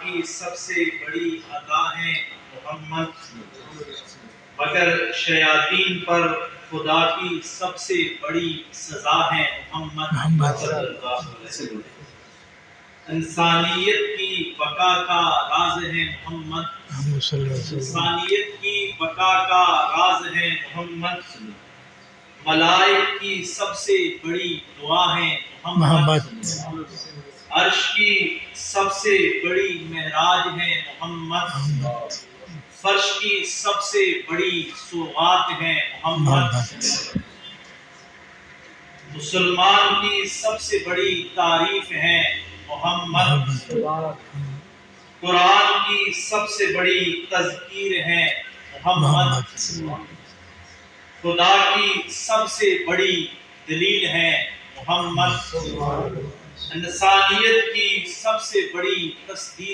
کی سب سے بڑی عطا ہے محمد، مگر شیاطین پر خدا کی سب سے بڑی سزا ہے محمد صلی اللہ علیہ وسلم۔ انسانیت کی بقا کا راز ہے محمد، انسانیت کی بقا کا راز ہے محمد، ملائک کی سب سے بڑی دعا ہے محمد، عرش کی سب سے بڑی معراج ہے محمد، فرش کی سب سے بڑی سوغات ہے محمد، مسلمان کی سب سے بڑی تعریف ہے محمد، قرآن کی سب سے بڑی تذکیر ہے محمد، خدا کی سب سے بڑی دلیل ہے محمد، انسانیت کی سب سے بڑی تصدیق